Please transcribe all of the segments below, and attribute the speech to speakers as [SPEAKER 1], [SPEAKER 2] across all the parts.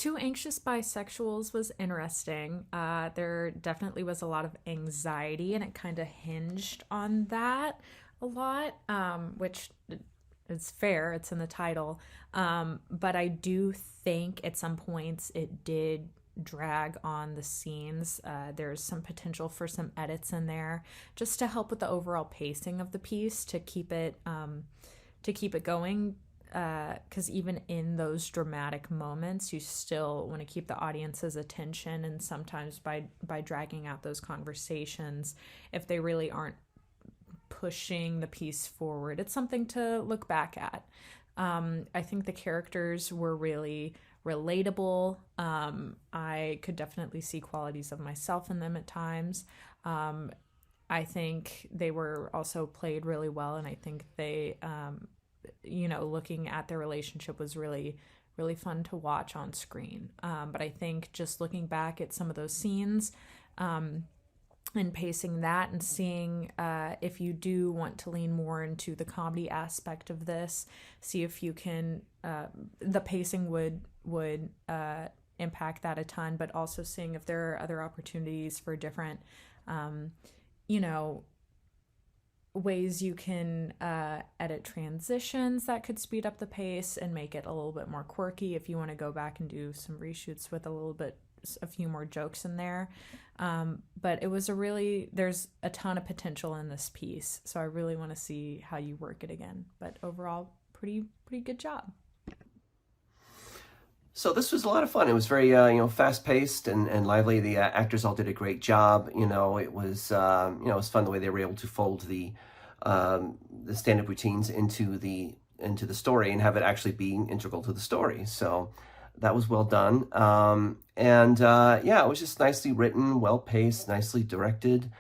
[SPEAKER 1] Two Anxious Bisexuals was interesting. There definitely was a lot of anxiety, and it kind of hinged on that a lot, which is fair. It's in the title. But I do think at some points it did drag on the scenes. There's some potential for some edits in there just to help with the overall pacing of the piece to keep it going, because even in those dramatic moments you still want to keep the audience's attention, and sometimes by dragging out those conversations, if they really aren't pushing the piece forward, it's something to look back at. I think the characters were really relatable. I could definitely see qualities of myself in them at times. I think they were also played really well, and I think they, looking at their relationship was really, really fun to watch on screen. But I think just looking back at some of those scenes, and pacing that and seeing if you do want to lean more into the comedy aspect of this, see if you can, the pacing would impact that a ton, but also seeing if there are other opportunities for different, you know, ways you can edit transitions that could speed up the pace and make it a little bit more quirky if you want to go back and do some reshoots with a few more jokes in there. But there's a ton of potential in this piece, so I really want to see how you work it again. But overall, pretty good job.
[SPEAKER 2] So this was a lot of fun. It was very, fast-paced and lively. The actors all did a great job. It was, it was fun the way they were able to fold the stand-up routines into the story and have it actually be integral to the story. So that was well done. It was just nicely written, well-paced, nicely directed.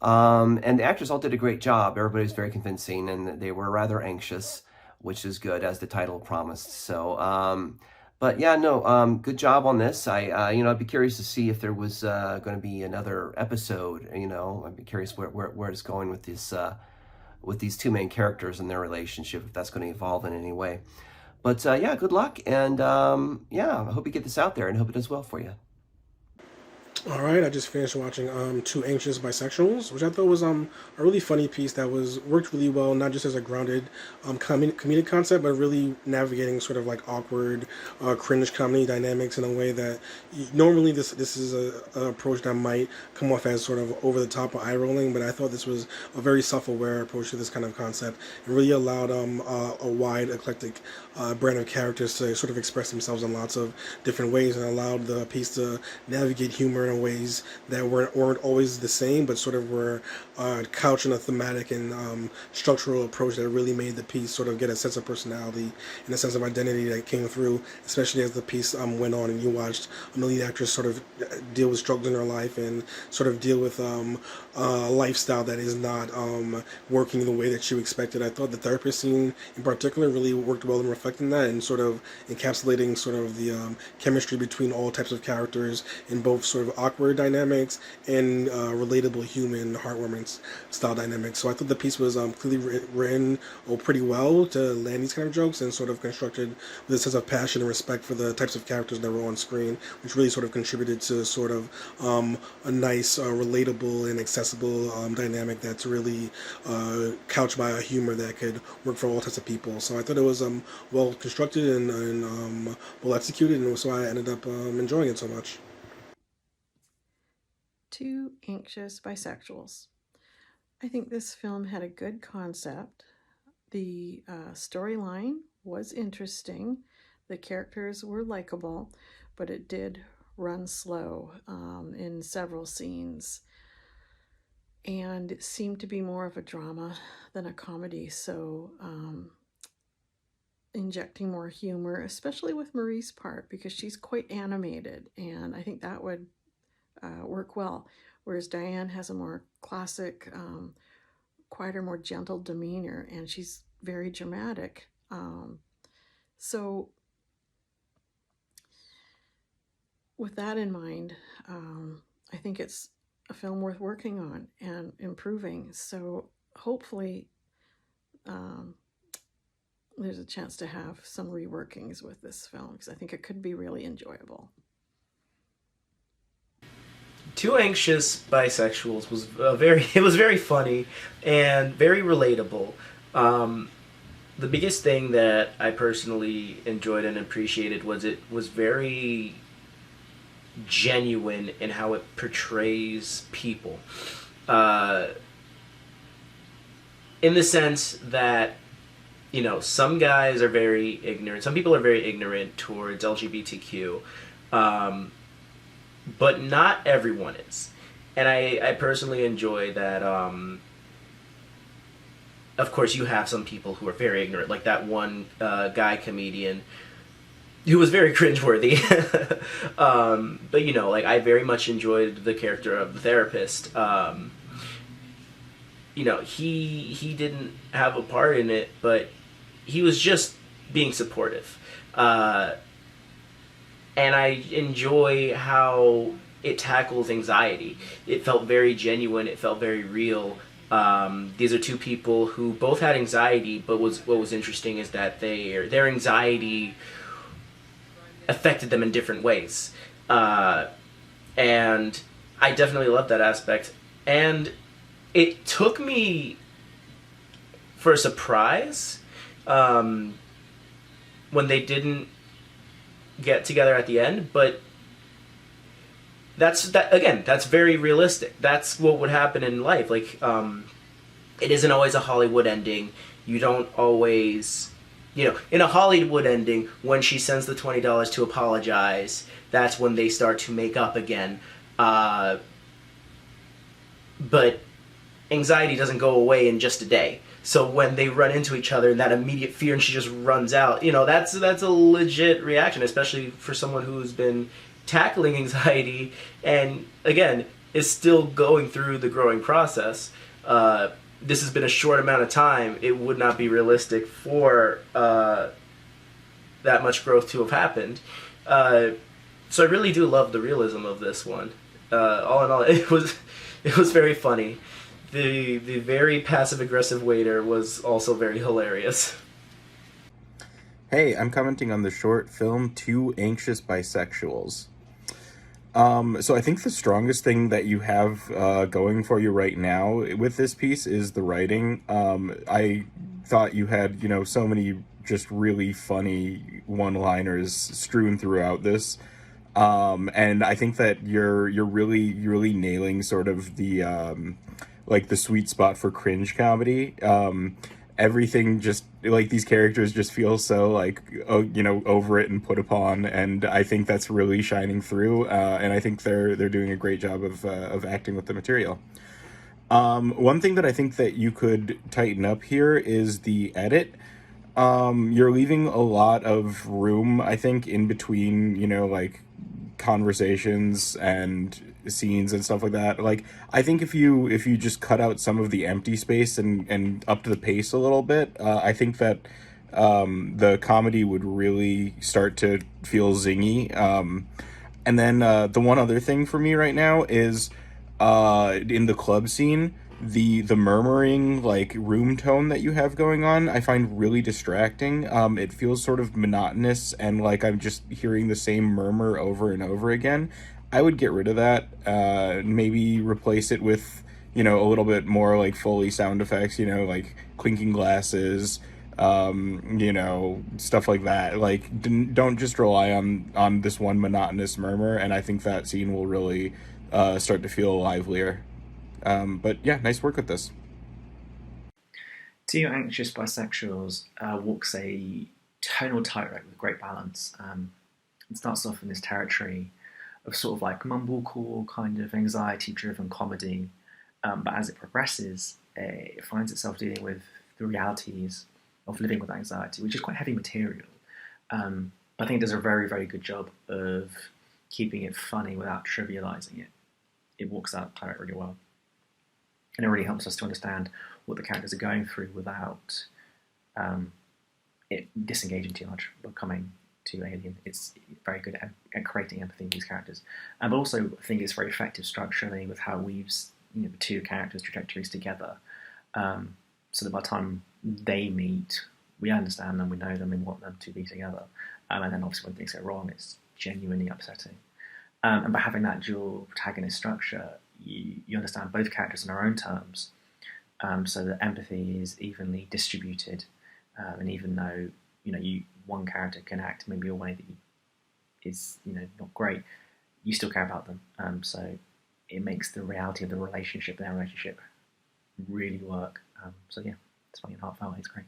[SPEAKER 2] And the actors all did a great job. Everybody was very convincing, and they were rather anxious, which is good, as the title promised. So, good job on this. I'd be curious to see if there was going to be another episode. I'd be curious where it's going with this with these two main characters and their relationship, if that's going to evolve in any way. But good luck, and I hope you get this out there, and hope it does well for you.
[SPEAKER 3] All right, I just finished watching Two Anxious Bisexuals, which I thought was a really funny piece that worked really well, not just as a grounded comedic concept, but really navigating sort of like awkward, cringe comedy dynamics in a way that normally this is a approach that might come off as sort of over the top or eye rolling, but I thought this was a very self-aware approach to this kind of concept. It really allowed a wide, eclectic brand of characters to sort of express themselves in lots of different ways, and allowed the piece to navigate humor in ways that weren't always the same, but sort of were couched in a thematic and structural approach that really made the piece sort of get a sense of personality and a sense of identity that came through, especially as the piece went on and you watched a lead actress sort of deal with struggles in her life and sort of deal with a lifestyle that is not working the way that you expected. I thought the therapist scene in particular really worked well in reflecting that and sort of encapsulating sort of the chemistry between all types of characters in both sort of awkward dynamics and relatable human heartwarming style dynamics. So I thought the piece was clearly written pretty well to land these kind of jokes, and sort of constructed with a sense of passion and respect for the types of characters that were on screen, which really sort of contributed to sort of a nice, relatable and accessible dynamic that's really couched by a humor that could work for all types of people. So I thought it was well constructed and well executed, and so I ended up enjoying it so much.
[SPEAKER 4] Two Anxious Bisexuals. I think this film had a good concept. The storyline was interesting. The characters were likable, but it did run slow in several scenes. And it seemed to be more of a drama than a comedy, so injecting more humor, especially with Marie's part, because she's quite animated, and I think that would work well, whereas Dianne has a more classic, quieter, more gentle demeanor, and she's very dramatic. So with that in mind, I think it's a film worth working on and improving. So hopefully there's a chance to have some reworkings with this film, because I think it could be really enjoyable.
[SPEAKER 5] Two Anxious Bisexuals was it was very funny and very relatable. The biggest thing that I personally enjoyed and appreciated was it was very genuine in how it portrays people. In the sense that, you know, some guys are very ignorant, some people are very ignorant towards LGBTQ, but not everyone is. And I personally enjoy that. Of course, you have some people who are very ignorant, like that one guy comedian who was very cringeworthy. But, you know, like, I very much enjoyed the character of the therapist. You know, he didn't have a part in it, but he was just being supportive. And I enjoy how it tackles anxiety. It felt very genuine. It felt very real. These are two people who both had anxiety, but what was interesting is that their anxiety affected them in different ways. And I definitely love that aspect. And it took me for a surprise when they didn't get together at the end, but that's very realistic. That's what would happen in life. Like, it isn't always a Hollywood ending. You don't always, you know, in a Hollywood ending, when she sends the $20 to apologize, that's when they start to make up again. But anxiety doesn't go away in just a day. So when they run into each other and that immediate fear and she just runs out, you know, that's a legit reaction, especially for someone who's been tackling anxiety and, again, is still going through the growing process. This has been a short amount of time. It would not be realistic for that much growth to have happened. So I really do love the realism of this one. All in all, it was very funny. The very passive-aggressive waiter was also very hilarious.
[SPEAKER 6] Hey, I'm commenting on the short film Two Anxious Bisexuals. So I think the strongest thing that you have going for you right now with this piece is the writing. I thought you had, you know, so many just really funny one-liners strewn throughout this. And I think that you're really nailing sort of the like the sweet spot for cringe comedy. Everything just, like, these characters just feel so, like, oh, you know, over it and put upon, and I think that's really shining through, and I think they're doing a great job of acting with the material. One thing that I think that you could tighten up here is the edit. You're leaving a lot of room, I think, in between, you know, like, conversations and scenes and stuff like that. Like, I think if you just cut out some of the empty space and up to the pace a little bit, I think that the comedy would really start to feel zingy. And then the one other thing for me right now is in the club scene, the murmuring, like, room tone that you have going on, I find really distracting. It feels sort of monotonous and like I'm just hearing the same murmur over and over again. I would get rid of that, maybe replace it with, you know, a little bit more like Foley sound effects, you know, like clinking glasses, you know, stuff like that. Like, don't just rely on this one monotonous murmur, and I think that scene will really start to feel livelier. But yeah, nice work with this.
[SPEAKER 7] Two Anxious Bisexuals walks a tonal tightrope with great balance. It starts off in this territory of sort of like mumblecore kind of anxiety-driven comedy, but as it progresses, it finds itself dealing with the realities of living with anxiety, which is quite heavy material. I think it does a very, very good job of keeping it funny without trivializing it. It walks that tightrope really well. And it really helps us to understand what the characters are going through without it disengaging too much or coming too alien. It's very good at creating empathy in these characters. But also, I think it's very effective structurally with how it weaves, you know, the two characters' trajectories together, so that by the time they meet, we understand them, we know them, we want them to be together. And then obviously when things go wrong, it's genuinely upsetting. And by having that dual protagonist structure, you understand both characters on their own terms, so that empathy is evenly distributed. And even though one character can act maybe a way that is not great, you still care about them. So it makes the reality of their relationship really work. So yeah, it's funny and heartfelt. It's great.